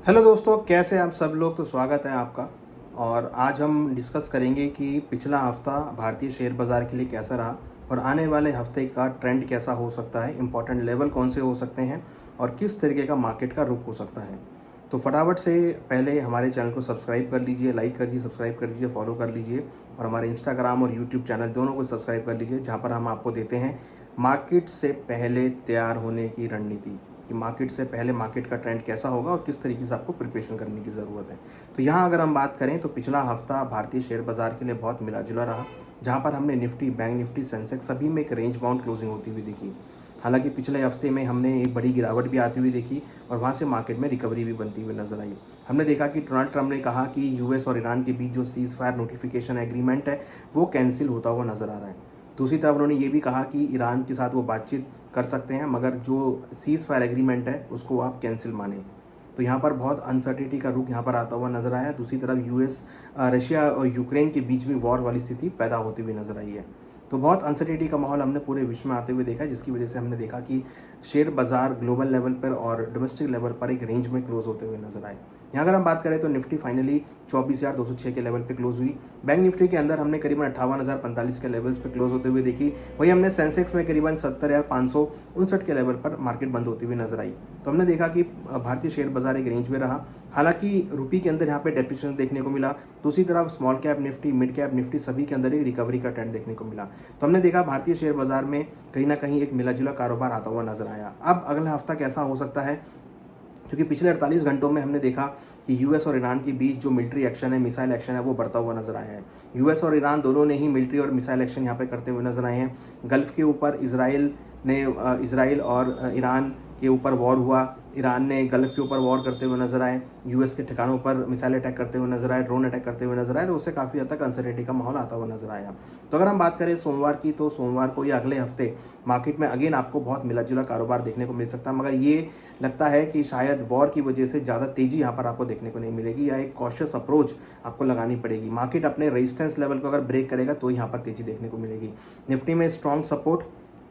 Hello दोस्तों, कैसे आप सब लोग। तो स्वागत है आपका। और आज हम डिस्कस करेंगे कि पिछला हफ्ता भारतीय शेयर बाज़ार के लिए कैसा रहा और आने वाले हफ्ते का ट्रेंड कैसा हो सकता है, इंपॉर्टेंट लेवल कौन से हो सकते हैं और किस तरीके का मार्केट का रुख हो सकता है। तो फटाफट से पहले हमारे चैनल को सब्सक्राइब कर लीजिए, लाइक कर दीजिए, सब्सक्राइब कर दीजिए, फॉलो कर लीजिए और हमारे इंस्टाग्राम और यूट्यूब चैनल दोनों को सब्सक्राइब कर लीजिए, जहाँ पर हम आपको देते हैं मार्केट से पहले तैयार होने की रणनीति कि मार्केट से पहले मार्केट का ट्रेंड कैसा होगा और किस तरीके से आपको प्रिपरेशन करने की ज़रूरत है। तो यहाँ अगर हम बात करें तो पिछला हफ्ता भारतीय शेयर बाजार के लिए बहुत मिला जुला रहा, जहाँ पर हमने निफ्टी, बैंक निफ्टी, सेंसेक्स सभी में एक रेंज बाउंड क्लोजिंग होती हुई देखी। हालांकि पिछले हफ्ते में हमने एक बड़ी गिरावट भी आती हुई देखी और वहाँ से मार्केट में रिकवरी भी बनती हुई नजर आई। हमने देखा कि डोनाल्ड ट्रंप ने कहा कि यूएस और ईरान के बीच जो सीज फायर नोटिफिकेशन एग्रीमेंट है वो कैंसिल होता हुआ नजर आ रहा है। दूसरी तरफ उन्होंने ये भी कहा कि ईरान के साथ वो बातचीत कर सकते हैं, मगर जो सीज फायर एग्रीमेंट है उसको आप कैंसिल माने। तो यहाँ पर बहुत अनसर्टिनिटी का रुख यहाँ पर आता हुआ नजर आया। दूसरी तरफ यूएस, रशिया और यूक्रेन के बीच में वॉर वाली स्थिति पैदा होती हुई नजर आई है। तो बहुत अनसर्टिनिटी का माहौल हमने पूरे विश्व में आते हुए देखा है, जिसकी वजह से हमने देखा कि शेयर बाजार ग्लोबल लेवल पर और डोमेस्टिक लेवल पर एक रेंज में क्लोज होते हुए नजर आए। यहाँ अगर हम बात करें तो निफ्टी फाइनली 24,206 के लेवल पे क्लोज हुई। बैंक निफ्टी के अंदर हमने करीबन 58,045 के लेवल्स पे क्लोज होते हुए देखी। वही हमने सेंसेक्स में करीबन 70,559 के लेवल पर मार्केट बंद होती हुई नजर आई। तो हमने देखा कि भारतीय शेयर बाजार एक रेंज में रहा। हालांकि रुपये के अंदर यहाँ पे डेप्रिसिएशन देखने को मिला। दूसरी तरफ small cap Nifty, mid cap Nifty सभी के अंदर एक रिकवरी का ट्रेंड देखने को मिला। तो हमने देखा भारतीय शेयर बाजार में कहीं ना कहीं एक मिला जुला कारोबार आता हुआ नजर आया। अब अगला हफ्ता कैसा हो सकता है, क्योंकि पिछले 48 घंटों में हमने देखा कि यूएस और ईरान के बीच जो मिलिट्री एक्शन है, मिसाइल एक्शन है, वो बढ़ता हुआ नजर आया है। यूएस और ईरान दोनों ने ही मिलिट्री और मिसाइल एक्शन यहाँ पे करते हुए नजर आए हैं। गल्फ के ऊपर इसराइल और ईरान के ऊपर वॉर हुआ। ईरान ने गल्फ के ऊपर वॉर करते हुए नजर आए, यूएस के ठिकानों पर मिसाइल अटैक करते हुए नजर आए, ड्रोन अटैक करते हुए नजर आए। तो उससे काफ़ी हद तक अनसर्टेनिटी का माहौल आता हुआ नजर आया। तो अगर हम बात करें सोमवार की, तो सोमवार को या अगले हफ्ते मार्केट में अगेन आपको बहुत मिला जुला कारोबार देखने को मिल सकता है, मगर ये लगता है कि शायद वॉर की वजह से ज़्यादा तेजी यहाँ पर आपको देखने को नहीं मिलेगी या एक कॉशियस अप्रोच आपको लगानी पड़ेगी। मार्केट अपने रेजिस्टेंस लेवल को अगर ब्रेक करेगा तो यहाँ पर तेजी देखने को मिलेगी। निफ्टी में स्ट्रॉन्ग सपोर्ट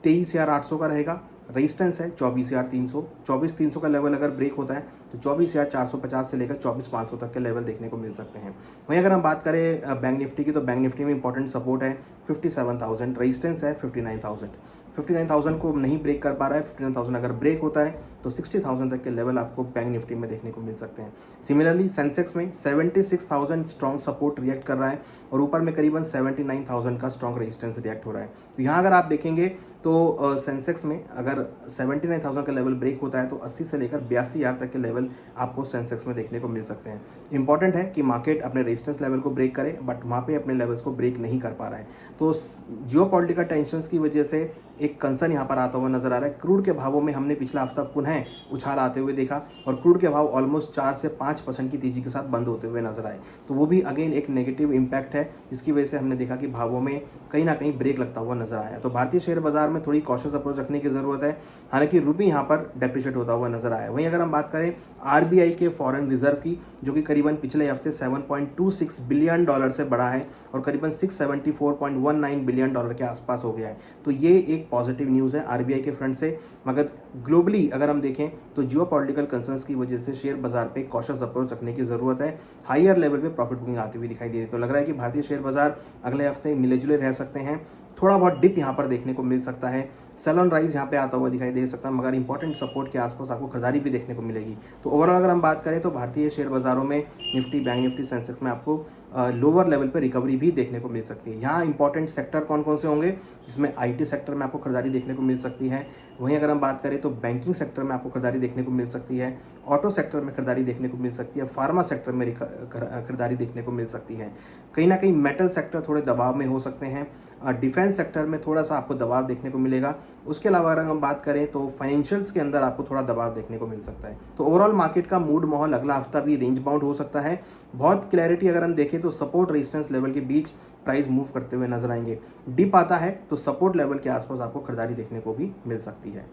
23,800 का रहेगा, रेजिस्टेंस है 24,300। 24,300 का लेवल अगर ब्रेक होता है तो 24,450 से लेकर 24,500 तक के लेवल देखने को मिल सकते हैं। वहीं अगर हम बात करें बैंक निफ्टी की, तो बैंक निफ्टी में इंपॉर्टेंट सपोर्ट है 57,000, रेजिस्टेंस है 59,000। 59,000 को नहीं ब्रेक कर पा रहा है। 59,000 अगर ब्रेक होता है तो 60,000 तक के लेवल आपको बैंक निफ्टी में देखने को मिल सकते हैं। सिमिलरली सेंसेक्स में 76,000 स्ट्रॉन्ग सपोर्ट रिएक्ट कर रहा है और ऊपर में करीबन 79,000 का स्ट्रॉन्ग रेजिस्टेंस रिएक्ट हो रहा है। तो यहाँ अगर आप देखेंगे तो सेंसेक्स में अगर 79,000 का लेवल ब्रेक होता है तो 80 से लेकर 82,000 तक के लेवल आपको सेंसेक्स में देखने को मिल सकते हैं। इंपॉर्टेंट है कि मार्केट अपने रेजिस्टेंस लेवल को ब्रेक करे, बट वहाँ पे अपने लेवल्स को ब्रेक नहीं कर पा रहा है। तो जियोपॉलिटिकल टेंशंस की वजह से एक कंसर्न यहाँ पर आता हुआ नजर आ रहा है। क्रूड के भावों में हमने पिछला हफ्ता पुनः उछाल आते हुए देखा और क्रूड के भाव ऑलमोस्ट 4 से 5% की तेजी के साथ बंद होते हुए नजर आए। तो वो भी अगेन एक नेगेटिव इम्पैक्ट है, जिसकी वजह से हमने देखा कि भावों में कहीं ना कहीं ब्रेक लगता हुआ नजर आया। तो भारतीय शेयर बाजार में थोड़ी कॉशियस अप्रोच रखने की जरूरत है। हालांकि रुपये यहाँ पर डेप्रिशिएट होता हुआ नजर आया। वहीं अगर हम बात करें आरबीआई के फॉरेन रिजर्व की, जो कि करीबन पिछले हफ्ते $7.26 बिलियन से बढ़ा है और करीबन $674.19 बिलियन के आसपास हो गया है। तो ये एक पॉजिटिव न्यूज़ है आरबीआई के फ्रंट से। मगर ग्लोबली अगर हम देखें तो जियोपॉलिटिकल कंसर्न्स की वजह से शेयर बाजार पे कॉशियस अप्रोच रखने की जरूरत है। हायर लेवल पे प्रॉफिट बुकिंग आती हुई दिखाई दे रही है। तो लग रहा है कि भारतीय शेयर बाजार अगले हफ्ते मिले जुले रह सकते हैं। थोड़ा बहुत डिप यहाँ पर देखने को मिल सकता है। सेल ऑन राइज यहाँ पे आता हुआ दिखाई दे सकता है, मगर इंपॉर्टेंट सपोर्ट के आसपास आपको खरीदारी भी देखने को मिलेगी। तो ओवरऑल अगर हम बात करें तो भारतीय शेयर बाजारों में निफ्टी, बैंक निफ्टी, सेंसेक्स में आपको लोअर लेवल पे रिकवरी भी देखने को मिल सकती है। यहाँ इंपॉर्टेंट सेक्टर कौन कौन से होंगे, जिसमें आईटी सेक्टर में आपको खरीदारी देखने को मिल सकती है। वहीं अगर हम बात करें तो बैंकिंग सेक्टर में आपको खरीदारी देखने को मिल सकती है, ऑटो सेक्टर में खरीदारी देखने को मिल सकती है, फार्मा सेक्टर में खरीदारी देखने को मिल सकती है। कहीं ना कहीं मेटल सेक्टर थोड़े दबाव में हो सकते हैं। डिफेंस सेक्टर में थोड़ा सा आपको दबाव देखने को मिलेगा। उसके अलावा अगर हम बात करें तो फाइनेंशियल्स के अंदर आपको थोड़ा दबाव देखने को मिल सकता है। तो ओवरऑल मार्केट का मूड माहौल अगला हफ्ता भी रेंज बाउंड हो सकता है। बहुत क्लैरिटी अगर हम देखें तो सपोर्ट रेजिस्टेंस लेवल के बीच प्राइस मूव करते हुए नजर आएंगे। डिप आता है तो सपोर्ट लेवल के आसपास आपको खरीदारी देखने को भी मिल सकती है।